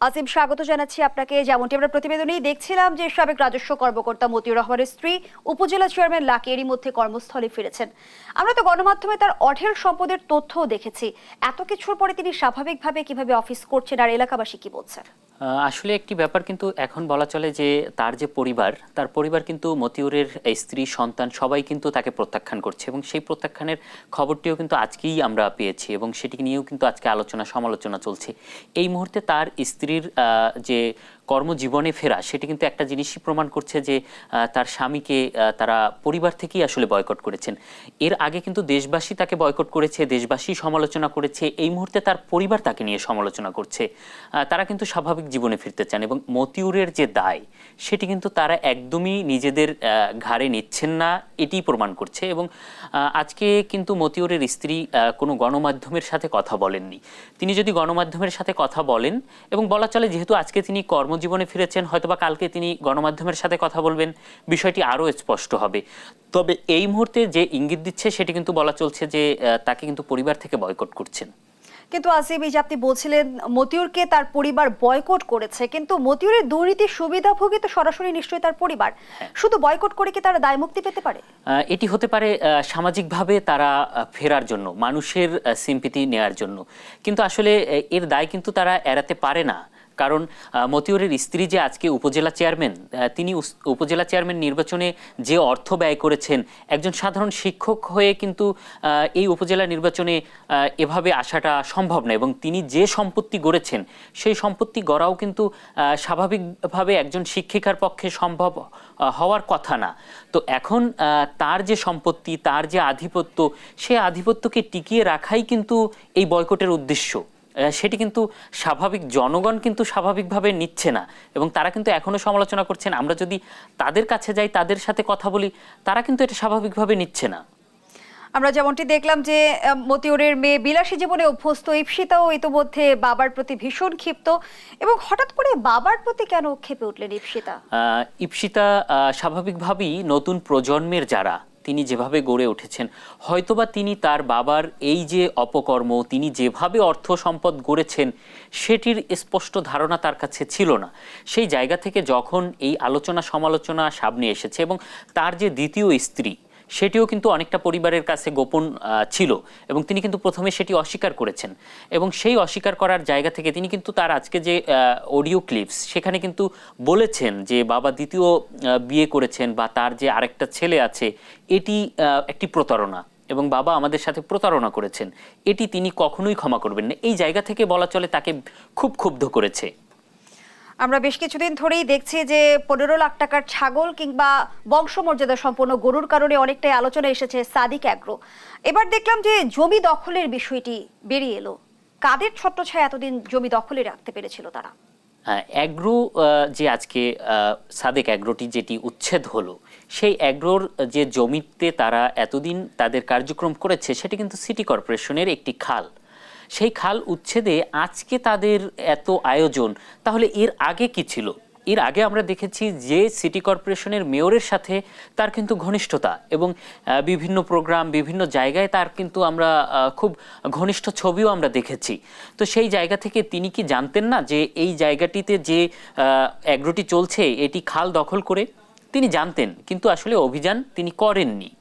আজিম, স্বাগত জানাচ্ছি আপনাকে। যেমনটি আমরা প্রতিবেদনেই দেখছিলাম যে সাবেক রাজস্ব কর্মকর্তা মতিউর রহমানের স্ত্রী উপজেলা চেয়ারম্যান লাকি এরই মধ্যে কর্মস্থলে ফিরেছেন। আমরা তো গণমাধ্যমে তার অঢেল সম্পদের তথ্যও দেখেছি। এত কিছুর পরে তিনি স্বাভাবিকভাবে কিভাবে অফিস করছেন আর এলাকাবাসী কি বলছেন? আসলে একটি ব্যাপার কিন্তু এখন বলা চলে যে তার যে তার পরিবার কিন্তু মতিউরের স্ত্রী সন্তান সবাই কিন্তু তাকে প্রত্যাখ্যান করছে এবং সেই প্রত্যাখ্যানের খবরটিও কিন্তু আজকেই আমরা পেয়েছি এবং সেটি নিয়েও কিন্তু আজকে আলোচনা সমালোচনা চলছে। এই মুহূর্তে তার স্ত্রীর যে কর্মজীবনে ফেরা সেটি কিন্তু একটা জিনিসই প্রমাণ করছে যে তার স্বামীকে তারা পরিবার থেকেই আসলে বয়কট করেছেন। এর আগে কিন্তু দেশবাসী তাকে বয়কট করেছে, দেশবাসী সমালোচনা করেছে, এই মুহূর্তে তার পরিবার তাকে নিয়ে সমালোচনা করছে। তারা কিন্তু স্বাভাবিক জীবনে ফিরতে চান এবং মতিউরের যে দায় সেটি কিন্তু তারা একদমই নিজেদের ঘাড়ে নিচ্ছেন না, এটিই প্রমাণ করছে। এবং আজকে কিন্তু মতিউরের স্ত্রী কোনো গণমাধ্যমের সাথে কথা বলেননি। তিনি যদি গণমাধ্যমের সাথে কথা বলেন এবং বলা চলে যেহেতু আজকে তিনি কর্মজীবনে ফিরেছেন, হয়তোবা কালকে তিনি গণমাধ্যমের সাথে কথা বলবেন, বিষয়টি আরও স্পষ্ট হবে। তবে এই মুহূর্তে যে ইঙ্গিত দিচ্ছে সেটি কিন্তু বলা চলছে যে তাকে কিন্তু পরিবার থেকে বয়কট করছেন। কিন্তু আজিম, এই যে আপনি বলছিলেন মতিউরকে তার পরিবার বয়কট করেছে, কিন্তু মতিউরের দুর্নীতির সুবিধাভোগী তো সরাসরি নিশ্চয়ই তার পরিবার। শুধু বয়কট করে কি তারা দায় মুক্তি পেতে পারে? এটি হতে পারে সামাজিকভাবে তারা ফেরার জন্য, মানুষের সিম্পিতি নেয়ার জন্য, কিন্তু আসলে এর দায় কিন্তু তারা এড়াতে পারে না। কারণ মতিউরের স্ত্রী যে আজকে উপজেলা চেয়ারম্যান, তিনি উপজেলা চেয়ারম্যান নির্বাচনে যে অর্থ ব্যয় করেছেন, একজন সাধারণ শিক্ষক হয়ে কিন্তু এই উপজেলা নির্বাচনে এভাবে আসাটা সম্ভব না। এবং তিনি যে সম্পত্তি গড়েছেন সেই সম্পত্তি গড়াও কিন্তু স্বাভাবিকভাবে একজন শিক্ষিকার পক্ষে সম্ভব হওয়ার কথা না। তো এখন তার যে সম্পত্তি, তার যে আধিপত্য, সেই আধিপত্যকে টিকিয়ে রাখাই কিন্তু এই বয়কটের উদ্দেশ্য। সেটি কিন্তু স্বাভাবিক জনগণ কিন্তু স্বাভাবিকভাবে নিচ্ছে না এবং তারা কিন্তু এখনো সমালোচনা করছেন। আমরা যদি তাদের কাছে যাই, তাদের সাথে কথা বলি, তারা কিন্তু এটা স্বাভাবিকভাবে নিচ্ছে না। আমরা যেমনটি দেখলাম যে মতিউরের মেয়ে বিলাসী জীবনে অভ্যস্ত ইপসিতাও ইতোমধ্যে বাবার প্রতি ভীষণ ক্ষিপ্ত। এবং হঠাৎ করে বাবার প্রতি কেন ক্ষেপে উঠলেন ইপসিতা? ইপসিতা স্বাভাবিকভাবেই নতুন প্রজন্মের যারা, তিনি যেভাবে গড়ে উঠেছেন, হয়তোবা তিনি তার বাবার এই যে অপকর্ম, তিনি যেভাবে অর্থ সম্পদ গড়েছেন সেটির স্পষ্ট ধারণা তার কাছে ছিল না। সেই জায়গা থেকে যখন এই আলোচনা সমালোচনা সামনে এসেছে এবং তার যে দ্বিতীয় স্ত্রী সেটিও কিন্তু অনেকটা পরিবারের কাছে গোপন ছিল এবং তিনি কিন্তু প্রথমে সেটি অস্বীকার করেছেন এবং সেই অস্বীকার করার জায়গা থেকে তিনি কিন্তু তার আজকে যে অডিও ক্লিপস সেখানে কিন্তু বলেছেন যে বাবা দ্বিতীয় বিয়ে করেছেন বা তার যে আরেকটা ছেলে আছে এটি একটি প্রতারণা এবং বাবা আমাদের সাথে প্রতারণা করেছেন, এটি তিনি কখনোই ক্ষমা করবেন না। এই জায়গা থেকে বলা চলে তাকে খুব ক্ষুব্ধ করেছে। আমরা বেশ কিছুদিন ধরেই দেখছি যে 15 লাখ টাকার ছাগল কিংবা বংশমর্যাদা সম্পন্ন গরুর কারণে অনেকটাই আলোচনা এসেছে সাদিক অ্যাগ্রো। এবার দেখলাম যে জমি দখলের বিষয়টি বেরিয়ে এলো। কাদের ছত্রছায়া এতদিন জমি দখলে রাখতে পেরেছিল তারা? অ্যাগ্রো যে আজকে সাদেক অ্যাগ্রোটি যেটি উচ্ছেদ হলো, সেই অ্যাগ্রোর যে জমিতে তারা এতদিন তাদের কার্যক্রম করেছে সেটি কিন্তু সিটি কর্পোরেশনের একটি খাল। সেই খাল উচ্ছেদে আজকে তাদের এত আয়োজন, তাহলে এর আগে কি ছিল? এর আগে আমরা দেখেছি যে সিটি কর্পোরেশনের মেয়রের সাথে তার কিন্তু ঘনিষ্ঠতা এবং বিভিন্ন প্রোগ্রাম, বিভিন্ন জায়গায় তার কিন্তু আমরা খুব ঘনিষ্ঠ ছবিও আমরা দেখেছি। তো সেই জায়গা থেকে তিনি কি জানতেন না যে এই জায়গাটিতে যে অ্যাগ্রোটি চলছে এটি খাল দখল করে? তিনি জানতেন, কিন্তু আসলে অভিযান তিনি করেননি।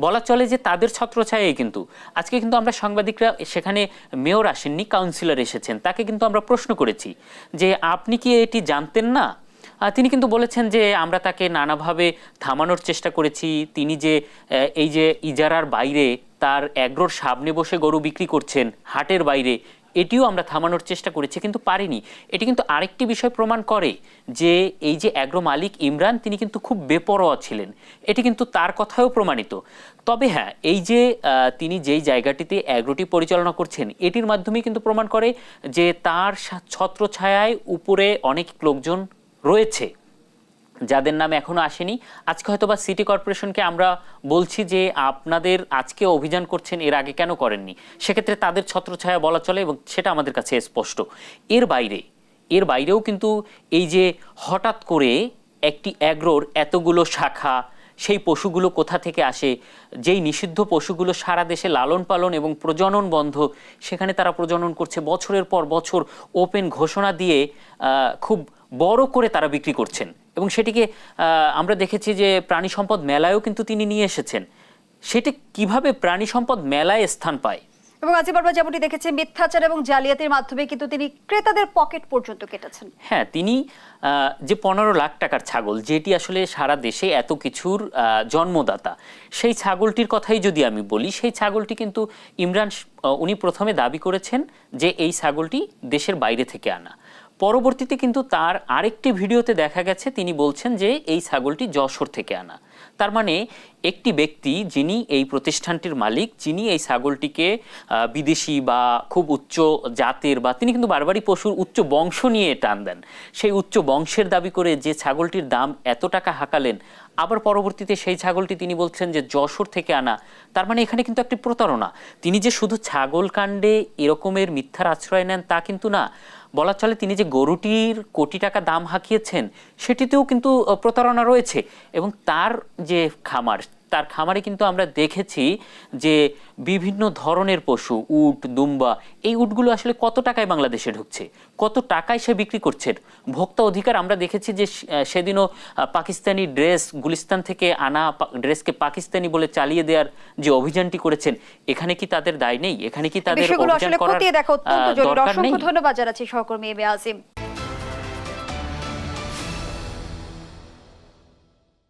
বলা চলে যে তাদের ছত্রছায়ায় কিন্তু আজকে কিন্তু আমরা সাংবাদিকরা, সেখানে মেয়র আসেননি, কাউন্সিলর এসেছেন, তাকে কিন্তু আমরা প্রশ্ন করেছি যে আপনি কি এটি জানতেন না? তিনি কিন্তু বলেছেন যে আমরা তাকে নানাভাবে থামানোর চেষ্টা করেছি। তিনি যে এই যে ইজারার বাইরে তার অ্যাগ্রোর সামনে বসে গরু বিক্রি করছেন হাটের বাইরে, এটিও আমরা থামানোর চেষ্টা করেছি কিন্তু পারিনি। এটি কিন্তু আরেকটি বিষয় প্রমাণ করে যে এই যে অ্যাগ্রো মালিক ইমরান, তিনি কিন্তু খুব বেপরোয়া ছিলেন, এটি কিন্তু তার কথাও প্রমাণিত। তবে হ্যাঁ, এই যে তিনি যেই জায়গাটিতে অ্যাগ্রোটি পরিচালনা করছেন এটির মাধ্যমে কিন্তু প্রমাণ করে যে তার ছত্রছায়ায় উপরে অনেক লোকজন রয়েছে যাদের নাম এখনো আসেনি। আজকে হয়তোবা সিটি কর্পোরেশনকে আমরা বলছি যে আপনাদের আজকে অভিযান করছেন, এর আগে কেন করেননি? সেক্ষেত্রে তাদের ছত্রছায়া বলা চলে এবং সেটা আমাদের কাছে স্পষ্ট। এর বাইরেও কিন্তু এই যে হঠাৎ করে একটি অ্যাগ্রোর এতগুলো শাখা, সেই পশুগুলো কোথা থেকে আসে, যেই নিষিদ্ধ পশুগুলো সারা দেশে লালন পালন এবং প্রজনন বন্ধ, সেখানে তারা প্রজনন করছে বছরের পর বছর, ওপেন ঘোষণা দিয়ে খুব বড় করে তারা বিক্রি করছেন। এবং সেটিকে আমরা দেখেছি যে প্রাণী সম্পদ মেলায়ও কিন্তু তিনি নিয়ে এসেছেন। সেটি কিভাবে প্রাণী সম্পদ মেলায় স্থান পায়? এবং আজিম বার্মা যেমনটি দেখেছে, মিথ্যাচার এবং জালিয়াতির মাধ্যমে কিন্তু তিনি ক্রেতাদের পকেট পর্যন্ত কেটেছেন। হ্যাঁ, তিনি যে 15 লাখ টাকার ছাগল, যেটি আসলে সারা দেশে এত কিছুর জন্মদাতা, সেই ছাগলটির কথাই যদি আমি বলি, সেই ছাগলটি কিন্তু ইমরান উনি প্রথমে দাবি করেছেন যে এই ছাগলটি দেশের বাইরে থেকে আনা। পরবর্তীতে কিন্তু তার আরেকটি ভিডিওতে দেখা গেছে তিনি বলছেন যে এই ছাগলটি যশোর থেকে আনা। তার মানে একটি ব্যক্তি যিনি এই প্রতিষ্ঠানটির মালিক, যিনি এই ছাগলটিকে বিদেশি বা খুব উচ্চ জাতের, বা তিনি কিন্তু বারবারই পশুর উচ্চ বংশ নিয়ে টান দেন, সেই উচ্চ বংশের দাবি করে যে ছাগলটির দাম এত টাকা হাঁকালেন, আবার পরবর্তীতে সেই ছাগলটি তিনি বলছেন যে যশোর থেকে আনা। তার মানে এখানে কিন্তু একটি প্রতারণা। তিনি যে শুধু ছাগল কাণ্ডে এরকমের মিথ্যার আশ্রয় নেন তা কিন্তু না, বলা চলে তিনি যে গরুটির কোটি টাকা দাম হাঁকিয়েছেন সেটিতেও কিন্তু প্রতারণা রয়েছে। এবং তার যে খামার, তার খামারে কিন্তু আমরা দেখেছি যে বিভিন্ন ধরনের পশু, উট, দুম্বা, এই উটগুলো আসলে কত টাকায় বাংলাদেশে ঢুকছে, কত টাকায় সে বিক্রি করছে। ভোক্তা অধিকার আমরা দেখেছি যে সেদিনও পাকিস্তানি ড্রেস, গুলিস্তান থেকে আনা ড্রেসকে পাকিস্তানি বলে চালিয়ে দেওয়ার যে অভিযানটি করেছেন, এখানে কি তাদের দায় নেই? এখানে কি তাদের অভিযান করার অত্যন্ত জরুরি। দরকার নেই? অসংখ্য ধন্যবাদ জানাচ্ছি সহকর্মী এম এ আজিম।